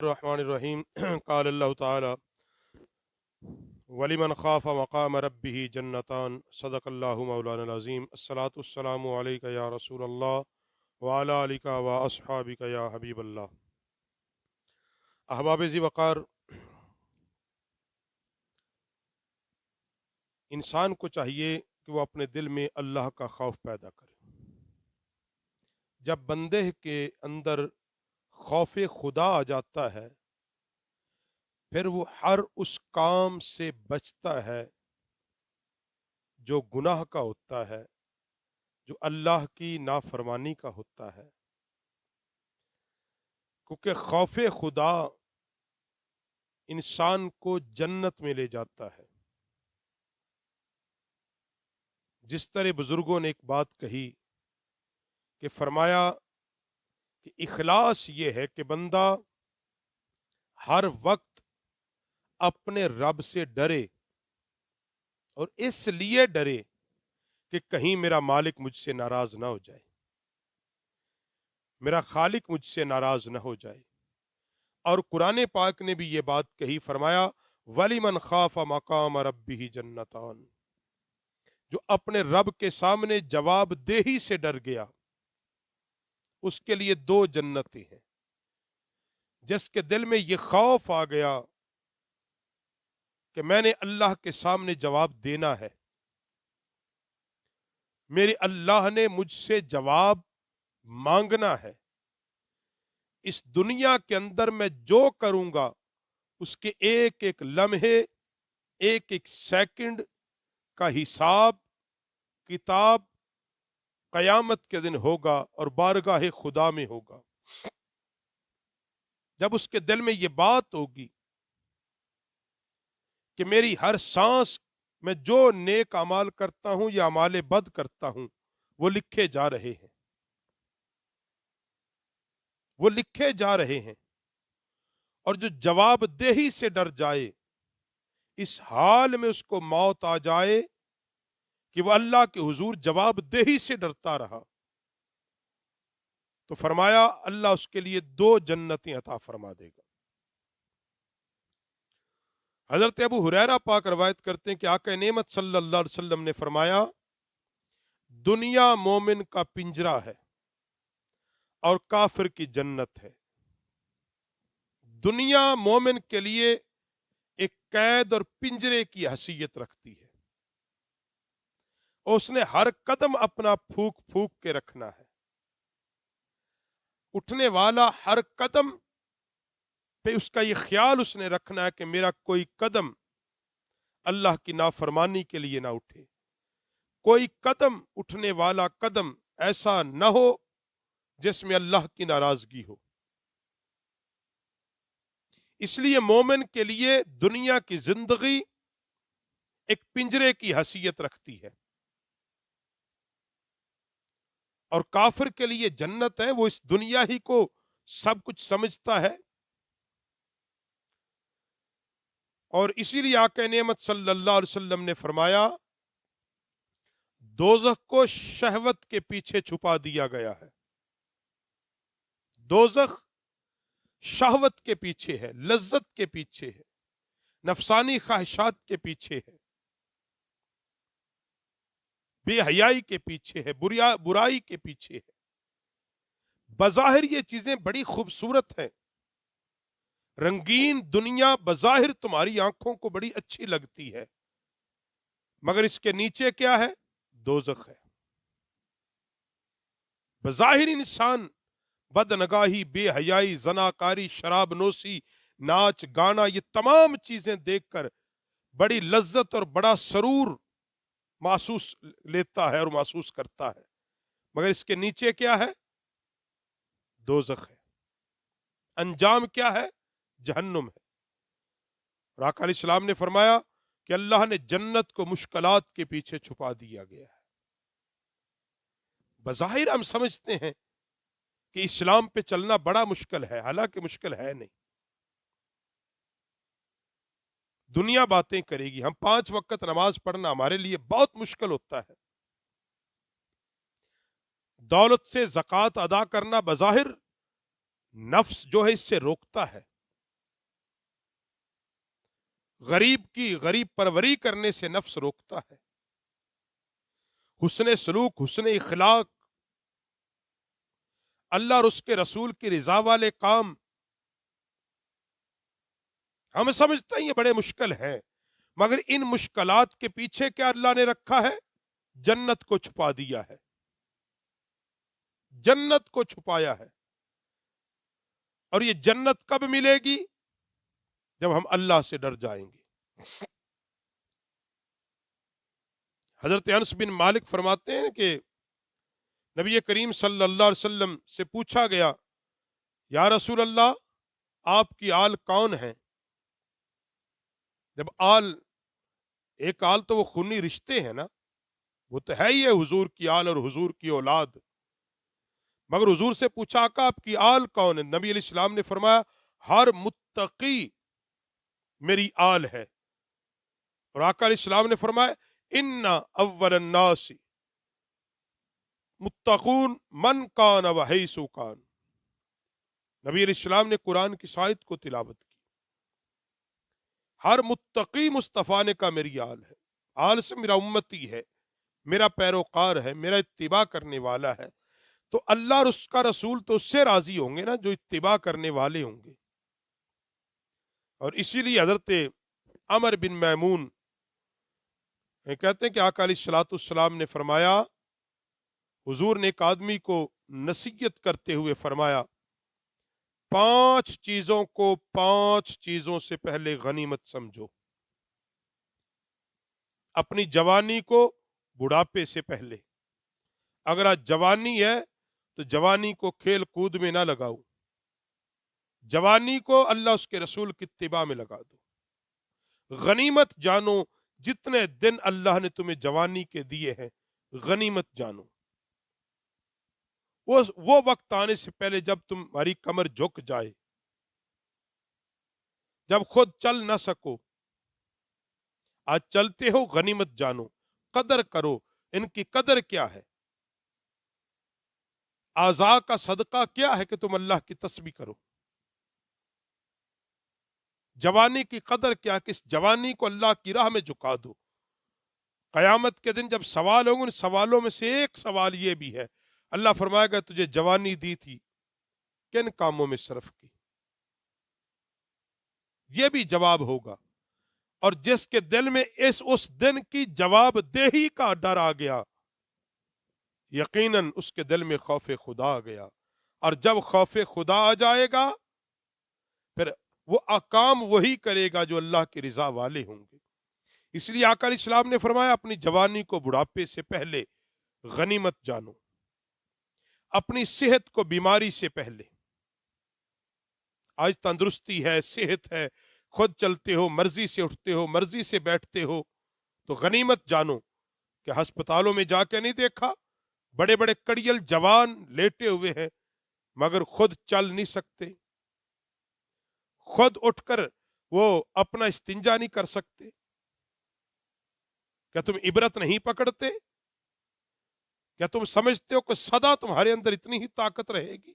الرحمن الرحیم قال اللہ تعالی ولیمن خاف مقام ربہ جنتان صدق اللہ مولانا العظیم الصلاۃ والسلام علیک یا رسول اللہ وعلی آلک و اصحابک یا حبیب اللہ۔ احباب ذی وقار، انسان کو چاہیے کہ وہ اپنے دل میں اللہ کا خوف پیدا کرے۔ جب بندے کے اندر خوف خدا آ جاتا ہے پھر وہ ہر اس کام سے بچتا ہے جو گناہ کا ہوتا ہے، جو اللہ کی نافرمانی کا ہوتا ہے، کیونکہ خوف خدا انسان کو جنت میں لے جاتا ہے۔ جس طرح بزرگوں نے ایک بات کہی کہ فرمایا کہ اخلاص یہ ہے کہ بندہ ہر وقت اپنے رب سے ڈرے، اور اس لیے ڈرے کہ کہیں میرا مالک مجھ سے ناراض نہ ہو جائے، میرا خالق مجھ سے ناراض نہ ہو جائے۔ اور قرآن پاک نے بھی یہ بات کہی، فرمایا وَلِمَنْ خَافَ مَقَامَ رَبِّهِ جَنَّتَانِ، جو اپنے رب کے سامنے جواب دہی سے ڈر گیا اس کے لیے دو جنتیں ہیں۔ جس کے دل میں یہ خوف آ گیا کہ میں نے اللہ کے سامنے جواب دینا ہے، میرے اللہ نے مجھ سے جواب مانگنا ہے، اس دنیا کے اندر میں جو کروں گا اس کے ایک ایک لمحے، ایک ایک سیکنڈ کا حساب کتاب قیامت کے دن ہوگا اور بارگاہ خدا میں ہوگا۔ جب اس کے دل میں یہ بات ہوگی کہ میری ہر سانس میں جو نیک اعمال کرتا ہوں یا اعمال بد کرتا ہوں وہ لکھے جا رہے ہیں، وہ لکھے جا رہے ہیں، اور جو جواب دہی سے ڈر جائے، اس حال میں اس کو موت آ جائے کہ وہ اللہ کے حضور جواب دہی سے ڈرتا رہا، تو فرمایا اللہ اس کے لیے دو جنتیں عطا فرما دے گا۔ حضرت ابو ہریرہ پاک روایت کرتے ہیں کہ آقا نعمت صلی اللہ علیہ وسلم نے فرمایا دنیا مومن کا پنجرا ہے اور کافر کی جنت ہے۔ دنیا مومن کے لیے ایک قید اور پنجرے کی حیثیت رکھتی ہے، اور اس نے ہر قدم اپنا پھونک پھونک کے رکھنا ہے۔ اٹھنے والا ہر قدم پہ اس کا یہ خیال اس نے رکھنا ہے کہ میرا کوئی قدم اللہ کی نافرمانی کے لیے نہ اٹھے، کوئی قدم اٹھنے والا قدم ایسا نہ ہو جس میں اللہ کی ناراضگی ہو۔ اس لیے مومن کے لیے دنیا کی زندگی ایک پنجرے کی حیثیت رکھتی ہے، اور کافر کے لیے جنت ہے، وہ اس دنیا ہی کو سب کچھ سمجھتا ہے۔ اور اسی لیے آقا نعمت صلی اللہ علیہ وسلم نے فرمایا دوزخ کو شہوت کے پیچھے چھپا دیا گیا ہے۔ دوزخ شہوت کے پیچھے ہے، لذت کے پیچھے ہے، نفسانی خواہشات کے پیچھے ہے، بے حیائی کے پیچھے ہے، برائی کے پیچھے ہے۔ بظاہر یہ چیزیں بڑی خوبصورت ہیں، رنگین دنیا بظاہر تمہاری آنکھوں کو بڑی اچھی لگتی ہے، مگر اس کے نیچے کیا ہے؟ دوزخ ہے۔ بظاہر انسان بدنگاہی، بے حیائی، زناکاری، شراب نوشی، ناچ گانا، یہ تمام چیزیں دیکھ کر بڑی لذت اور بڑا سرور محسوس لیتا ہے اور محسوس کرتا ہے، مگر اس کے نیچے کیا ہے؟ دوزخ ہے۔ انجام کیا ہے؟ جہنم ہے۔ اور آقا علیہ السلام نے فرمایا کہ اللہ نے جنت کو مشکلات کے پیچھے چھپا دیا گیا ہے۔ بظاہر ہم سمجھتے ہیں کہ اسلام پہ چلنا بڑا مشکل ہے، حالانکہ مشکل ہے نہیں۔ دنیا باتیں کرے گی، ہم 5 وقت نماز پڑھنا ہمارے لیے بہت مشکل ہوتا ہے۔ دولت سے زکوٰۃ ادا کرنا بظاہر نفس جو ہے اس سے روکتا ہے، غریب کی غریب پروری کرنے سے نفس روکتا ہے. حسن سلوک، حسن اخلاق، اللہ اور اس کے رسول کی رضا والے کام. ہم سمجھتے ہیں یہ بڑے مشکل ہیں، مگر ان مشکلات کے پیچھے کیا اللہ نے رکھا ہے؟ جنت کو چھپا دیا ہے، جنت کو چھپایا ہے. اور یہ جنت کب ملے گی؟ جب ہم اللہ سے ڈر جائیں گے. حضرت انس بن مالک فرماتے ہیں کہ نبی کریم صلی اللہ علیہ وسلم سے پوچھا گیا، یا رسول اللہ، آپ کی آل کون ہیں؟ جب آل، ایک آل تو وہ خونی رشتے ہیں نا، وہ تو ہے ہی ہے حضور کی آل اور حضور کی اولاد. مگر حضور سے پوچھا کہ آپ کی آل کون ہے؟ نبی علیہ السلام نے فرمایا ہر متقی میری آل ہے. اور آقا علیہ السلام نے فرمایا ان اول الناس متقون من کان وحیث کان. نبی علیہ السلام نے قرآن کی آیت کو تلاوت کی. ہر متقی مصطفیٰ نے کہا میری آل ہے. آل سے میرا امتی ہے، میرا پیروکار ہے، میرا اتباع کرنے والا ہے. تو اللہ اور اس کا رسول تو اس سے راضی ہوں گے نا جو اتباع کرنے والے ہوں گے. اور اسی لیے حضرت عمر بن میمون کہتے ہیں کہ آقا علیہ الصلوۃ والسلام نے فرمایا، حضور نے ایک آدمی کو نصیحت کرتے ہوئے فرمایا 5 چیزوں کو 5 چیزوں سے پہلے غنیمت سمجھو. اپنی جوانی کو بڑھاپے سے پہلے. اگر آج جوانی ہے تو جوانی کو کھیل کود میں نہ لگاؤ، جوانی کو اللہ اس کے رسول کی اتباع میں لگا دو. غنیمت جانو، جتنے دن اللہ نے تمہیں جوانی کے دیے ہیں غنیمت جانو. وہ وقت آنے سے پہلے جب تمہاری کمر جھک جائے، جب خود چل نہ سکو. آج چلتے ہو، غنیمت جانو، قدر کرو. ان کی قدر کیا ہے؟ اعضاء کا صدقہ کیا ہے کہ تم اللہ کی تسبیح کرو. جوانی کی قدر کیا کہ اس جوانی کو اللہ کی راہ میں جھکا دو. قیامت کے دن جب سوال ہوں گے، ان سوالوں میں سے ایک سوال یہ بھی ہے، اللہ فرمائے گا تجھے جوانی دی تھی، کن کاموں میں صرف کی؟ یہ بھی جواب ہوگا. اور جس کے دل میں اس دن کی جواب دہی کا ڈر آ گیا، یقیناً اس کے دل میں خوف خدا آ گیا. اور جب خوف خدا آ جائے گا پھر وہ کام وہی کرے گا جو اللہ کی رضا والے ہوں گے. اس لیے آقا علیہ السلام نے فرمایا اپنی جوانی کو بڑھاپے سے پہلے غنیمت جانو، اپنی صحت کو بیماری سے پہلے. آج تندرستی ہے، صحت ہے، خود چلتے ہو، مرضی سے اٹھتے ہو، مرضی سے بیٹھتے ہو، تو غنیمت جانو کہ ہسپتالوں میں جا کے نہیں دیکھا بڑے بڑے کڑیل جوان لیٹے ہوئے ہیں مگر خود چل نہیں سکتے، خود اٹھ کر وہ اپنا استنجا نہیں کر سکتے. کیا تم عبرت نہیں پکڑتے؟ کیا تم سمجھتے ہو کہ سدا تمہارے اندر اتنی ہی طاقت رہے گی؟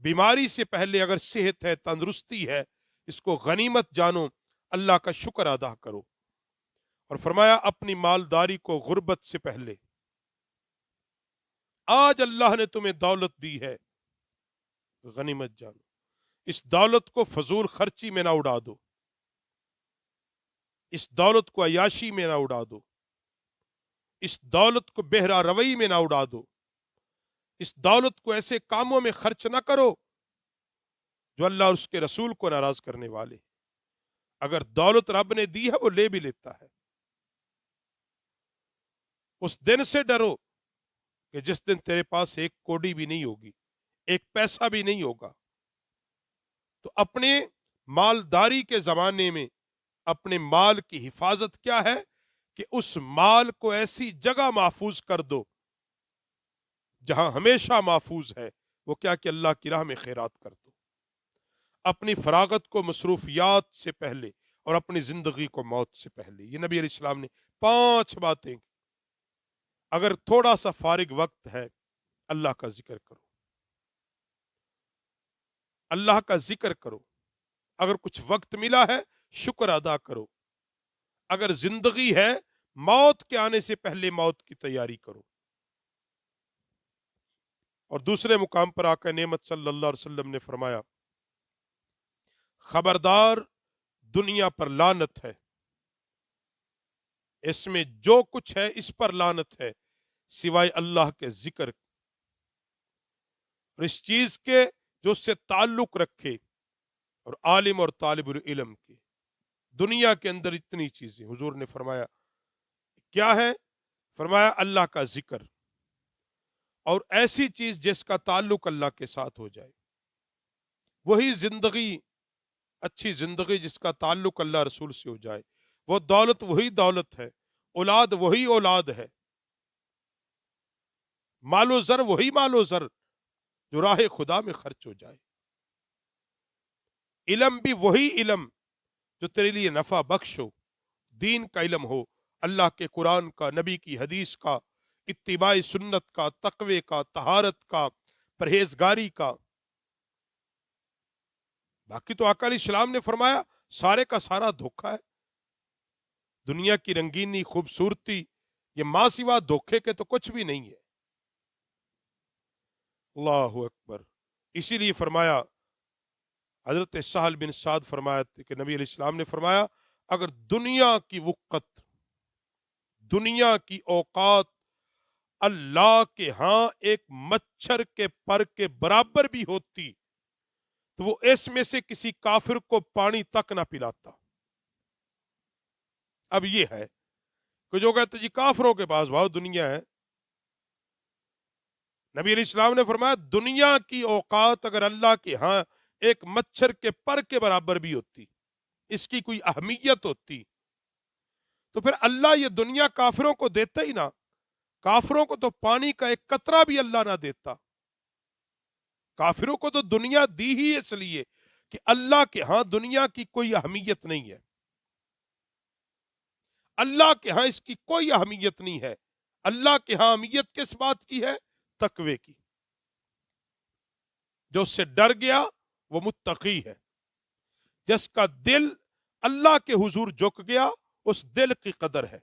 بیماری سے پہلے اگر صحت ہے، تندرستی ہے، اس کو غنیمت جانو، اللہ کا شکر ادا کرو. اور فرمایا اپنی مالداری کو غربت سے پہلے. آج اللہ نے تمہیں دولت دی ہے، غنیمت جانو. اس دولت کو فضول خرچی میں نہ اڑا دو، اس دولت کو عیاشی میں نہ اڑا دو، اس دولت کو بہرا روی میں نہ اڑا دو، اس دولت کو ایسے کاموں میں خرچ نہ کرو جو اللہ اور اس کے رسول کو ناراض کرنے والے. اگر دولت رب نے دی ہے وہ لے بھی لیتا ہے. اس دن سے ڈرو کہ جس دن تیرے پاس ایک کوڑی بھی نہیں ہوگی، ایک پیسہ بھی نہیں ہوگا. تو اپنے مالداری کے زمانے میں اپنے مال کی حفاظت کیا ہے کہ اس مال کو ایسی جگہ محفوظ کر دو جہاں ہمیشہ محفوظ ہے. وہ کیا کہ اللہ کی راہ میں خیرات کر دو. اپنی فراغت کو مصروفیات سے پہلے اور اپنی زندگی کو موت سے پہلے. یہ نبی علیہ السلام نے 5 باتیں. اگر تھوڑا سا فارغ وقت ہے اللہ کا ذکر کرو، اللہ کا ذکر کرو. اگر کچھ وقت ملا ہے شکر ادا کرو، اگر زندگی ہے موت کے آنے سے پہلے موت کی تیاری کرو۔ اور دوسرے مقام پر آقا نعمت صلی اللہ علیہ وسلم نے فرمایا، خبردار دنیا پر لعنت ہے، اس میں جو کچھ ہے اس پر لعنت ہے سوائے اللہ کے ذکر اور اس چیز کے جو اس سے تعلق رکھے، اور عالم اور طالب العلم کے۔ دنیا کے اندر اتنی چیزیں حضور نے فرمایا کیا ہے؟ فرمایا اللہ کا ذکر، اور ایسی چیز جس کا تعلق اللہ کے ساتھ ہو جائے، وہی زندگی، اچھی زندگی جس کا تعلق اللہ رسول سے ہو جائے، وہ دولت وہی دولت ہے، اولاد وہی اولاد ہے، مال و زر وہی مال و زر جو راہ خدا میں خرچ ہو جائے، علم بھی وہی علم جو تیرے لیے نفع بخش ہو، دین کا علم ہو، اللہ کے قرآن کا، نبی کی حدیث کا، اتباع سنت کا، تقوی کا، طہارت کا، پرہیزگاری کا۔ باقی تو آقا علیہ السلام نے فرمایا سارے کا سارا دھوکہ ہے، دنیا کی رنگینی خوبصورتی یہ ماں سوا دھوکے کے تو کچھ بھی نہیں ہے۔ اللہ اکبر۔ اسی لیے فرمایا، حضرت سہل بن سعد فرمایا کہ نبی علیہ السلام نے فرمایا اگر دنیا کی وقت، دنیا کی اوقات اللہ کے ہاں ایک مچھر کے پر کے برابر بھی ہوتی تو وہ اس میں سے کسی کافر کو پانی تک نہ پلاتا۔ اب یہ ہے کہ جو کہتے جی کافروں کے پاس بہت دنیا ہے، نبی علیہ السلام نے فرمایا دنیا کی اوقات اگر اللہ کے ہاں ایک مچھر کے پر کے برابر بھی ہوتی، اس کی کوئی اہمیت ہوتی، تو پھر اللہ یہ دنیا کافروں کو دیتا ہی نہ۔ کافروں کو تو پانی کا ایک قطرہ بھی اللہ نہ دیتا۔ کافروں کو تو دنیا دی ہی اس لیے کہ اللہ کے ہاں دنیا کی کوئی اہمیت نہیں ہے، اللہ کے ہاں اس کی کوئی اہمیت نہیں ہے۔ اللہ کے ہاں اہمیت کس بات کی ہے؟ تقوی کی۔ جو اس سے ڈر گیا وہ متقی ہے، جس کا دل اللہ کے حضور جھک گیا اس دل کی قدر ہے،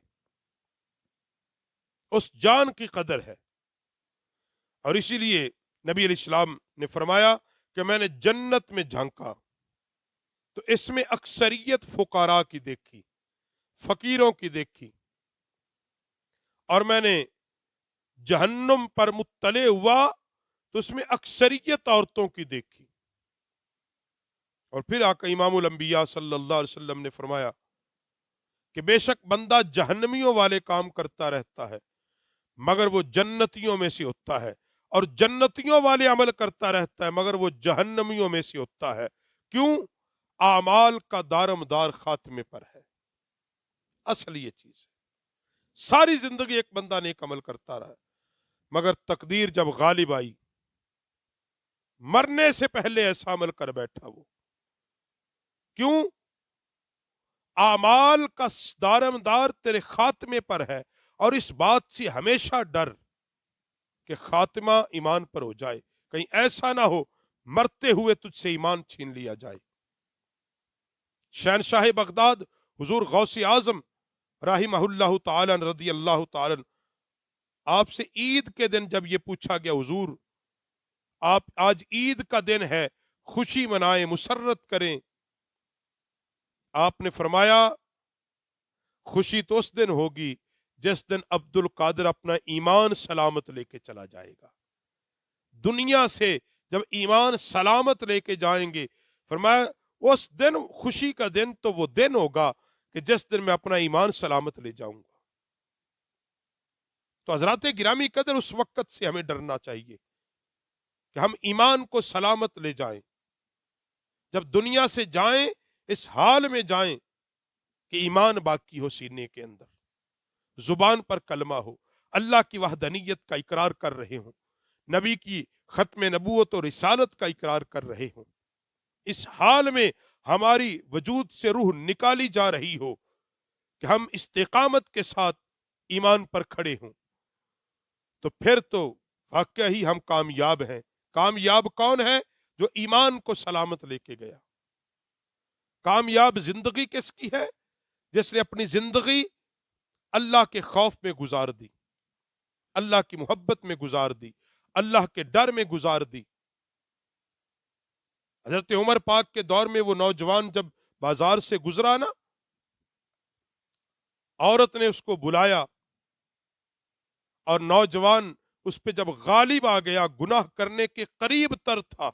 اس جان کی قدر ہے۔ اور اسی لیے نبی علیہ السلام نے فرمایا کہ میں نے جنت میں جھانکا تو اس میں اکثریت فقراء کی دیکھی، فقیروں کی دیکھی، اور میں نے جہنم پر مطلع ہوا تو اس میں اکثریت عورتوں کی دیکھی۔ اور پھر آقا امام الانبیاء صلی اللہ علیہ وسلم نے فرمایا کہ بے شک بندہ جہنمیوں والے کام کرتا رہتا ہے مگر وہ جنتیوں میں سے ہوتا ہے، اور جنتیوں والے عمل کرتا رہتا ہے مگر وہ جہنمیوں میں سے ہوتا ہے۔ کیوں؟ اعمال کا دارمدار خاتمے پر ہے۔ اصل یہ چیز ہے، ساری زندگی ایک بندہ نیک عمل کرتا رہا مگر تقدیر جب غالب آئی، مرنے سے پہلے ایسا عمل کر بیٹھا وہ۔ کیوں؟ اعمال کا دارمدار تیرے خاتمے پر ہے، اور اس بات سے ہمیشہ ڈر کہ خاتمہ ایمان پر ہو جائے، کہیں ایسا نہ ہو مرتے ہوئے تجھ سے ایمان چھین لیا جائے۔ شہنشاہ بغداد حضور غوث اعظم رحمہ اللہ تعالی رضی اللہ تعالی، آپ سے عید کے دن جب یہ پوچھا گیا حضور آپ آج عید کا دن ہے، خوشی منائیں، مسرت کریں، آپ نے فرمایا خوشی تو اس دن ہوگی جس دن عبد القادر اپنا ایمان سلامت لے کے چلا جائے گا۔ دنیا سے جب ایمان سلامت لے کے جائیں گے، فرمایا اس دن خوشی کا دن تو وہ دن ہوگا کہ جس دن میں اپنا ایمان سلامت لے جاؤں گا۔ تو حضرات گرامی قدر اس وقت سے ہمیں ڈرنا چاہیے کہ ہم ایمان کو سلامت لے جائیں، جب دنیا سے جائیں اس حال میں جائیں کہ ایمان باقی ہو سینے کے اندر، زبان پر کلمہ ہو، اللہ کی وحدانیت کا اقرار کر رہے ہوں، نبی کی ختم نبوت اور رسالت کا اقرار کر رہے ہوں، اس حال میں ہماری وجود سے روح نکالی جا رہی ہو کہ ہم استقامت کے ساتھ ایمان پر کھڑے ہوں، تو پھر تو واقعہ ہی ہم کامیاب ہیں۔ کامیاب کون ہے؟ جو ایمان کو سلامت لے کے گیا۔ کامیاب زندگی کس کی ہے؟ جس نے اپنی زندگی اللہ کے خوف میں گزار دی، اللہ کی محبت میں گزار دی، اللہ کے ڈر میں گزار دی۔ حضرت عمر پاک کے دور میں وہ نوجوان جب بازار سے گزرا نا، عورت نے اس کو بلایا، اور نوجوان اس پہ جب غالب آ گیا، گناہ کرنے کے قریب تر تھا،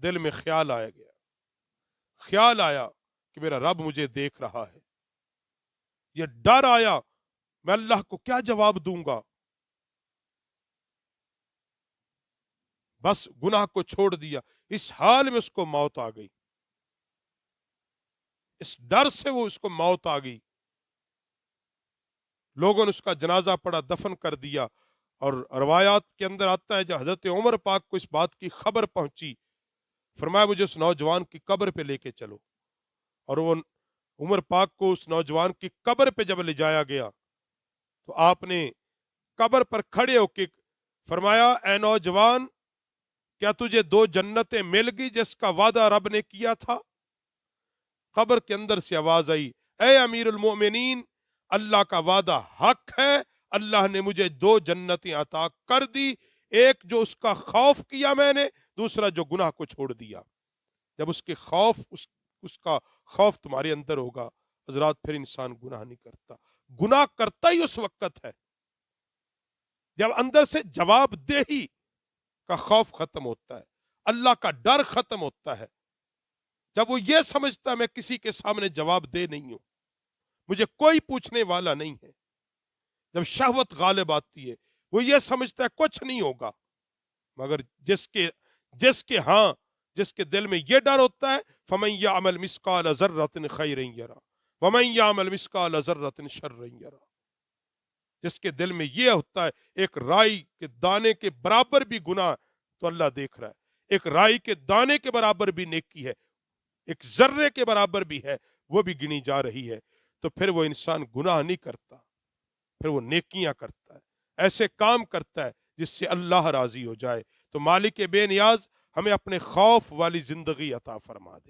دل میں خیال آیا گیا، خیال آیا کہ میرا رب مجھے دیکھ رہا ہے، یہ ڈر آیا میں اللہ کو کیا جواب دوں گا، بس گناہ کو چھوڑ دیا۔ اس حال میں اس کو موت آ گئی، اس ڈر سے اس کو موت آ گئی۔ لوگوں نے اس کا جنازہ پڑا، دفن کر دیا، اور روایات کے اندر آتا ہے جب حضرت عمر پاک کو اس بات کی خبر پہنچی، فرمایا مجھے اس نوجوان کی قبر پہ لے کے چلو، اور وہ عمر پاک کو اس نوجوان کی قبر پہ جب لے جایا گیا تو آپ نے قبر پر کھڑے ہو کے فرمایا، اے نوجوان، کیا تجھے 2 جنتیں مل گئی جس کا وعدہ رب نے کیا تھا؟ قبر کے اندر سے آواز آئی، اے امیر المومنین، اللہ کا وعدہ حق ہے، اللہ نے مجھے 2 جنتیں عطا کر دی، ایک جو اس کا خوف کیا میں نے، دوسرا جو گناہ کو چھوڑ دیا۔ جب اس کا خوف تمہارے اندر ہوگا حضرات، پھر انسان گناہ نہیں کرتا۔ گناہ کرتا ہی اس وقت ہے جب اندر سے جواب دہی کا خوف ختم ہوتا ہے، اللہ کا ڈر ختم ہوتا ہے، جب وہ یہ سمجھتا ہے میں کسی کے سامنے جواب دہ نہیں ہوں، مجھے کوئی پوچھنے والا نہیں ہے۔ جب شہوت غالب آتی ہے، وہ یہ سمجھتا ہے کچھ نہیں ہوگا، مگر جس کے دل میں یہ ڈر ہوتا ہے، فَمَن يَعْمَلْ مِثْقَالَ ذَرَّةٍ خَيْرًا يَرَهُ وَمَن يَعْمَلْ مِثْقَالَ ذَرَّةٍ شَرًّا يَرَهُ۔ جس کے دل میں یہ ہوتا ہے ایک رائی کے دانے کے برابر بھی گناہ تو اللہ دیکھ رہا ہے، ایک رائی کے دانے کے برابر بھی نیکی ہے، ایک ذرے کے برابر بھی ہے، وہ بھی گنی جا رہی ہے، تو پھر وہ انسان گناہ نہیں کرتا، پھر وہ نیکیاں کرتا ہے، ایسے کام کرتا ہے جس سے اللہ راضی ہو جائے۔ تو مالک بے نیاز ہمیں اپنے خوف والی زندگی عطا فرما دے۔